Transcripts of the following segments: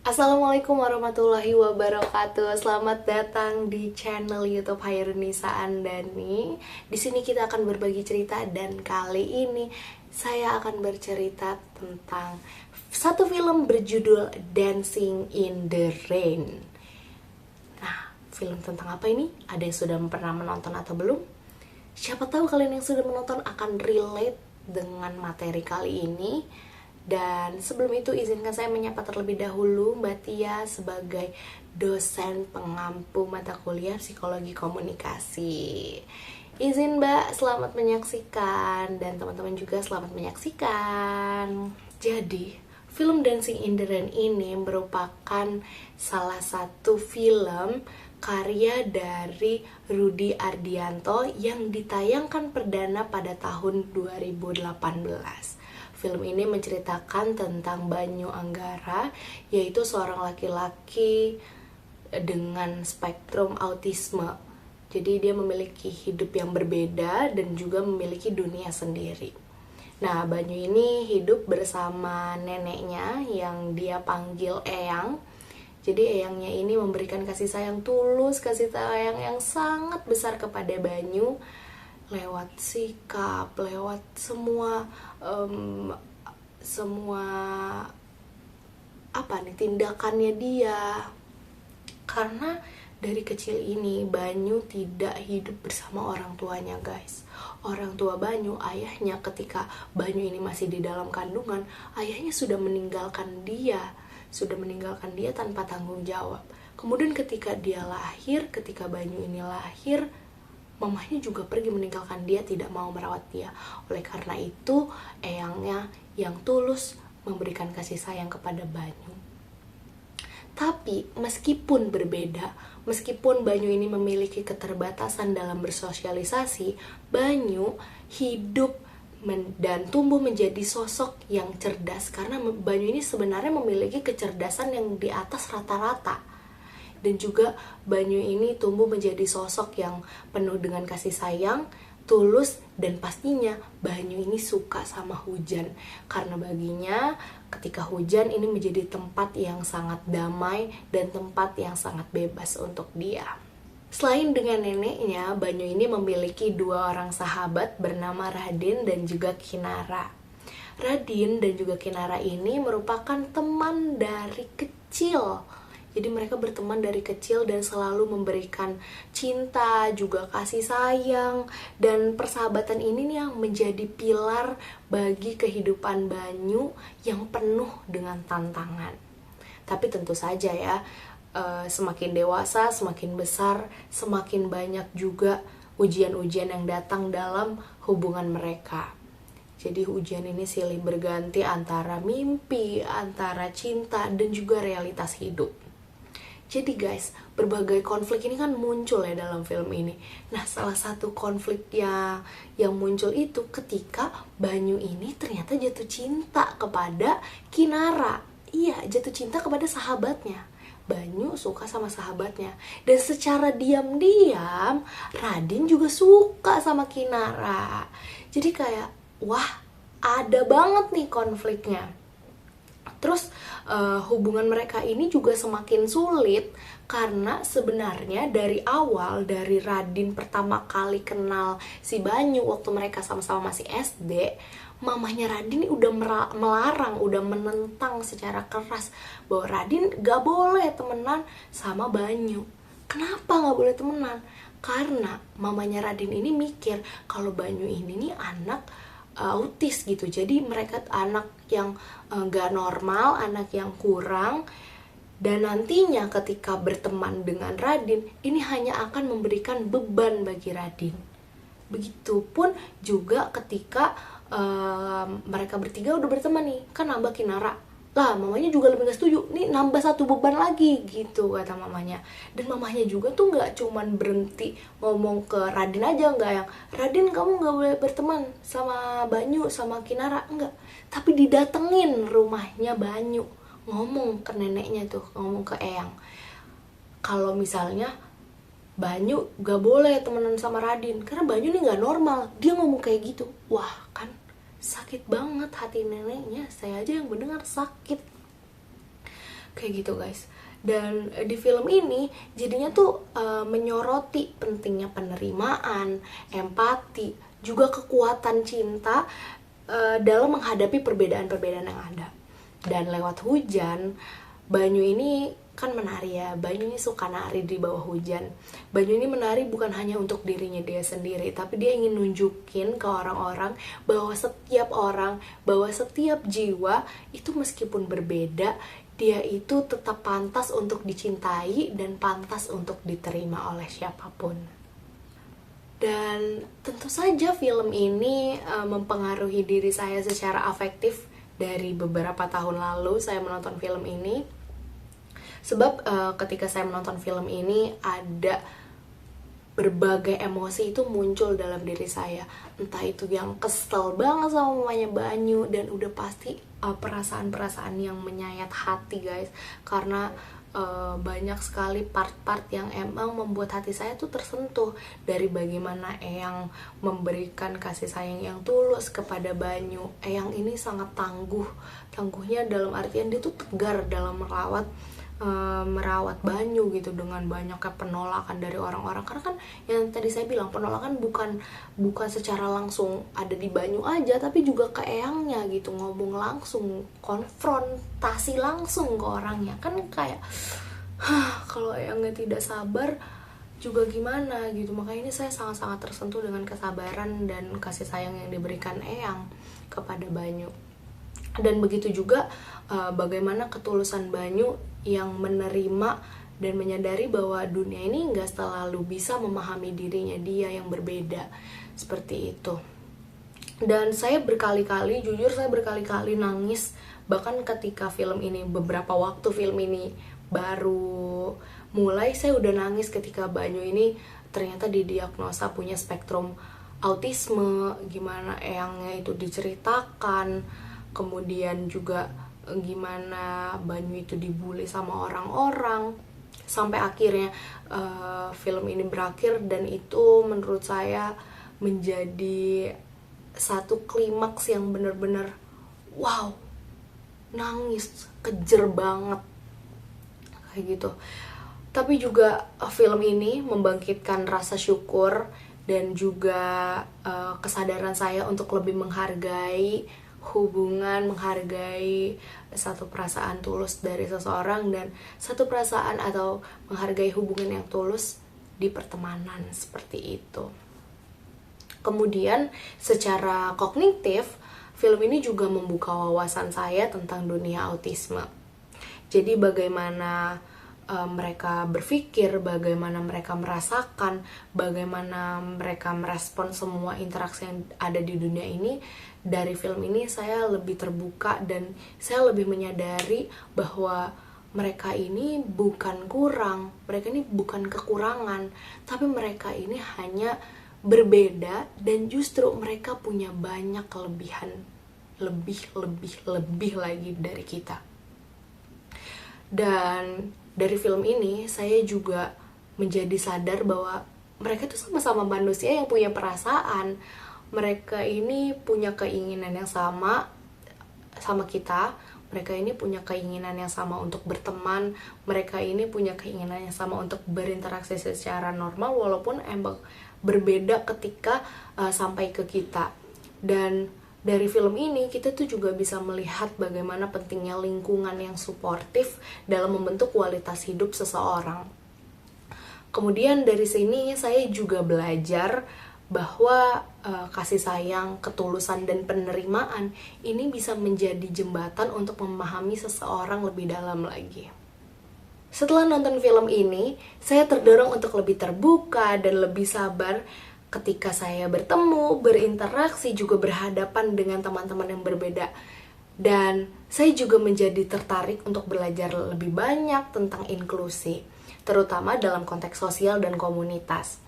Assalamualaikum warahmatullahi wabarakatuh. Selamat datang di channel YouTube Hairunisa Andani. Di sini kita akan berbagi cerita dan kali ini saya akan bercerita tentang satu film berjudul Dancing in the Rain. Nah, film tentang apa ini? Ada yang sudah pernah menonton atau belum? Siapa tahu kalian yang sudah menonton akan relate dengan materi kali ini. Dan sebelum itu izinkan saya menyapa terlebih dahulu Mbak Tia sebagai dosen pengampu mata kuliah Psikologi Komunikasi. Izin Mbak, selamat menyaksikan dan teman-teman juga selamat menyaksikan. Jadi, film Dancing in the Rain ini merupakan salah satu film karya dari Rudy Ardianto yang ditayangkan perdana pada tahun 2018. Film ini menceritakan tentang Banyu Anggara, yaitu seorang laki-laki dengan spektrum autisme. Jadi dia memiliki hidup yang berbeda dan juga memiliki dunia sendiri. Nah, Banyu ini hidup bersama neneknya yang dia panggil Eyang. Jadi Eyangnya ini memberikan kasih sayang tulus, kasih sayang yang sangat besar kepada Banyu, lewat sikap, lewat semua tindakannya dia. Karena dari kecil ini Banyu tidak hidup bersama orang tuanya, guys. Orang tua Banyu, ayahnya, ketika Banyu ini masih di dalam kandungan, ayahnya sudah meninggalkan dia tanpa tanggung jawab. Kemudian ketika Banyu ini lahir, mamahnya juga pergi meninggalkan dia, tidak mau merawat dia. Oleh karena itu, eyangnya yang tulus memberikan kasih sayang kepada Banyu. Tapi meskipun berbeda, meskipun Banyu ini memiliki keterbatasan dalam bersosialisasi, Banyu hidup dan tumbuh menjadi sosok yang cerdas karena Banyu ini sebenarnya memiliki kecerdasan yang di atas rata-rata. Dan juga Banyu ini tumbuh menjadi sosok yang penuh dengan kasih sayang, tulus, dan pastinya Banyu ini suka sama hujan. Karena baginya ketika hujan ini menjadi tempat yang sangat damai dan tempat yang sangat bebas untuk dia. Selain dengan neneknya, Banyu ini memiliki dua orang sahabat bernama Radin dan juga Kinara. Radin dan juga Kinara ini merupakan teman dari kecil. Jadi mereka berteman dari kecil dan selalu memberikan cinta, juga kasih sayang. Dan persahabatan ini nih yang menjadi pilar bagi kehidupan Banyu yang penuh dengan tantangan. Tapi tentu saja ya, semakin dewasa, semakin besar, semakin banyak juga ujian-ujian yang datang dalam hubungan mereka. Jadi ujian ini silih berganti antara mimpi, antara cinta, dan juga realitas hidup. Jadi guys, berbagai konflik ini kan muncul ya dalam film ini. Nah, salah satu konflik yang muncul itu ketika Banyu ini ternyata jatuh cinta kepada Kinara. Iya, jatuh cinta kepada sahabatnya. Banyu suka sama sahabatnya. Dan secara diam-diam, Radin juga suka sama Kinara. Jadi kayak, wah, ada banget nih konfliknya. Terus hubungan mereka ini juga semakin sulit karena sebenarnya dari awal, dari Radin pertama kali kenal si Banyu waktu mereka sama-sama masih SD, mamahnya Radin udah melarang, udah menentang secara keras bahwa Radin gak boleh temenan sama Banyu. Kenapa gak boleh temenan? Karena mamanya Radin ini mikir kalau Banyu ini nih anak autis gitu. Jadi mereka anak yang gak normal, anak yang kurang. Dan nantinya ketika berteman dengan Radin, ini hanya akan memberikan beban bagi Radin. Begitupun juga ketika mereka bertiga udah berteman nih, kan nambah Kinara. Lah mamanya juga lebih gak setuju, nih nambah satu beban lagi gitu kata mamanya. Dan mamanya juga tuh gak cuman berhenti ngomong ke Radin aja, gak yang Radin kamu gak boleh berteman sama Banyu, sama Kinara, enggak. Tapi didatengin rumahnya Banyu, ngomong ke neneknya tuh, ngomong ke Eyang, kalau misalnya Banyu gak boleh temenan sama Radin karena Banyu nih gak normal. Dia ngomong kayak gitu. Wah kan sakit banget hati neneknya. Saya aja yang mendengar sakit. kayak gitu guys. Dan di film ini jadinya tuh menyoroti pentingnya penerimaan, empati, juga kekuatan cinta dalam menghadapi perbedaan-perbedaan yang ada. Dan lewat hujan, Banyu ini kan menari ya, Banyu ini suka nari di bawah hujan. Banyu ini menari bukan hanya untuk dirinya dia sendiri, tapi dia ingin nunjukin ke orang-orang bahwa setiap orang, bahwa setiap jiwa itu meskipun berbeda, dia itu tetap pantas untuk dicintai dan pantas untuk diterima oleh siapapun. Dan tentu saja film ini mempengaruhi diri saya secara afektif. Dari beberapa tahun lalu saya menonton film ini, sebab ketika saya menonton film ini ada berbagai emosi itu muncul dalam diri saya. Entah itu yang kesel banget sama mamanya Banyu, dan udah pasti perasaan-perasaan yang menyayat hati guys, karena banyak sekali part-part yang emang membuat hati saya tuh tersentuh. Dari bagaimana Eyang memberikan kasih sayang yang tulus kepada Banyu. Eyang ini sangat tangguhnya dalam artian dia tuh tegar dalam merawat Banyu gitu, dengan banyaknya penolakan dari orang-orang. Karena kan yang tadi saya bilang, penolakan bukan secara langsung ada di Banyu aja, tapi juga ke Eyangnya gitu, ngomong langsung, konfrontasi langsung ke orangnya. Kan kayak kalau Eyangnya tidak sabar juga gimana gitu. Makanya ini saya sangat-sangat tersentuh dengan kesabaran dan kasih sayang yang diberikan Eyang kepada Banyu. Dan begitu juga bagaimana ketulusan Banyu yang menerima dan menyadari bahwa dunia ini nggak selalu bisa memahami dirinya dia yang berbeda, seperti itu. Dan saya berkali-kali, jujur saya berkali-kali nangis, bahkan ketika film ini, beberapa waktu film ini baru mulai, saya udah nangis ketika Banyu ini ternyata didiagnosa punya spektrum autisme, gimana Eyangnya itu diceritakan, kemudian juga gimana Banyu itu dibully sama orang-orang, sampai akhirnya film ini berakhir. Dan itu menurut saya menjadi satu klimaks yang benar-benar wow, nangis, kejer banget kayak gitu. Tapi juga film ini membangkitkan rasa syukur dan juga kesadaran saya untuk lebih menghargai hubungan, menghargai satu perasaan tulus dari seseorang, dan satu perasaan atau menghargai hubungan yang tulus di pertemanan, seperti itu. Kemudian secara kognitif, film ini juga membuka wawasan saya tentang dunia autisme. Jadi bagaimana mereka berpikir, bagaimana mereka merasakan, bagaimana mereka merespon semua interaksi yang ada di dunia ini. Dari film ini saya lebih terbuka dan saya lebih menyadari bahwa mereka ini bukan kurang, mereka ini bukan kekurangan, tapi mereka ini hanya berbeda dan justru mereka punya banyak kelebihan, lebih lagi dari kita. Dan dari film ini saya juga menjadi sadar bahwa mereka itu sama-sama manusia yang punya perasaan. Mereka ini punya keinginan yang sama kita. Mereka ini punya keinginan yang sama untuk berteman. Mereka ini punya keinginan yang sama untuk berinteraksi secara normal, walaupun emang berbeda ketika sampai ke kita. Dan dari film ini kita tuh juga bisa melihat bagaimana pentingnya lingkungan yang suportif dalam membentuk kualitas hidup seseorang. Kemudian dari sini saya juga belajar bahwa kasih sayang, ketulusan, dan penerimaan ini bisa menjadi jembatan untuk memahami seseorang lebih dalam lagi. Setelah nonton film ini, saya terdorong untuk lebih terbuka dan lebih sabar ketika saya bertemu, berinteraksi, juga berhadapan dengan teman-teman yang berbeda. Dan saya juga menjadi tertarik untuk belajar lebih banyak tentang inklusi, terutama dalam konteks sosial dan komunitas.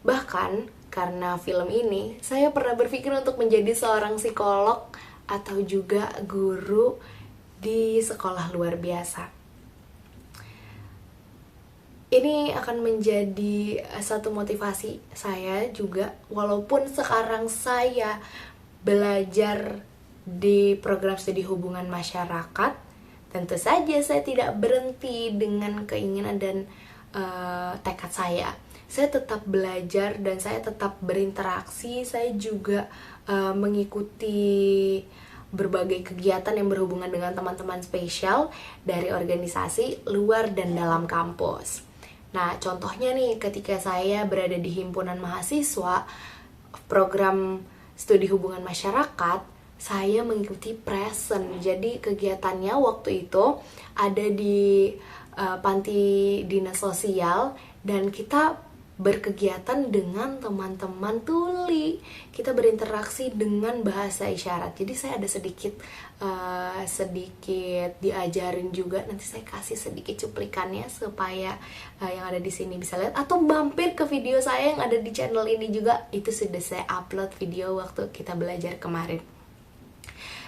Bahkan karena film ini, saya pernah berpikir untuk menjadi seorang psikolog atau juga guru di sekolah luar biasa. Ini akan menjadi satu motivasi saya juga, walaupun sekarang saya belajar di program studi hubungan masyarakat, tentu saja saya tidak berhenti dengan keinginan dan tekad saya. Saya tetap belajar dan saya tetap berinteraksi. Saya juga mengikuti berbagai kegiatan yang berhubungan dengan teman-teman spesial dari organisasi luar dan dalam kampus. Nah, contohnya nih, ketika saya berada di himpunan mahasiswa, program studi hubungan masyarakat, saya mengikuti present. Jadi kegiatannya waktu itu ada di panti dinas sosial, dan kita berkegiatan dengan teman-teman tuli. Kita berinteraksi dengan bahasa isyarat. Jadi saya ada sedikit diajarin juga. Nanti saya kasih sedikit cuplikannya supaya yang ada di sini bisa lihat, atau mampir ke video saya yang ada di channel ini juga. Itu sudah saya upload video waktu kita belajar kemarin.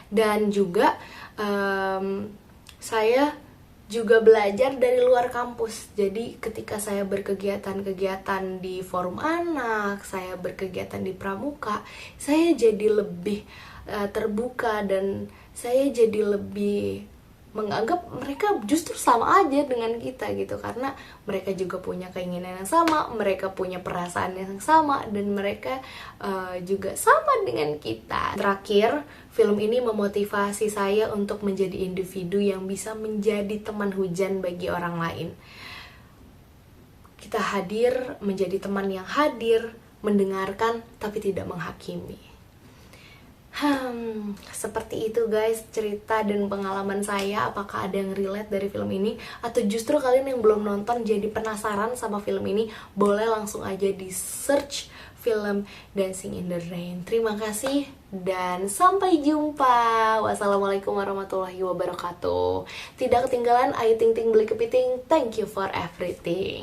Dan juga saya juga belajar dari luar kampus. Jadi ketika saya berkegiatan-kegiatan di forum anak, saya berkegiatan di pramuka, saya jadi lebih terbuka, dan saya jadi lebih menganggap mereka justru sama aja dengan kita gitu, karena mereka juga punya keinginan yang sama, mereka punya perasaan yang sama, dan mereka juga sama dengan kita. Terakhir, film ini memotivasi saya untuk menjadi individu yang bisa menjadi teman hujan bagi orang lain. Kita hadir, menjadi teman yang hadir, mendengarkan tapi tidak menghakimi. Seperti itu guys, cerita dan pengalaman saya. Apakah ada yang relate dari film ini? Atau justru kalian yang belum nonton jadi penasaran sama film ini? Boleh langsung aja di search film Dancing in the Rain. Terima kasih dan sampai jumpa. Wassalamualaikum warahmatullahi wabarakatuh. Tidak ketinggalan Ayu Ting Ting Beli Kepiting. Thank you for everything.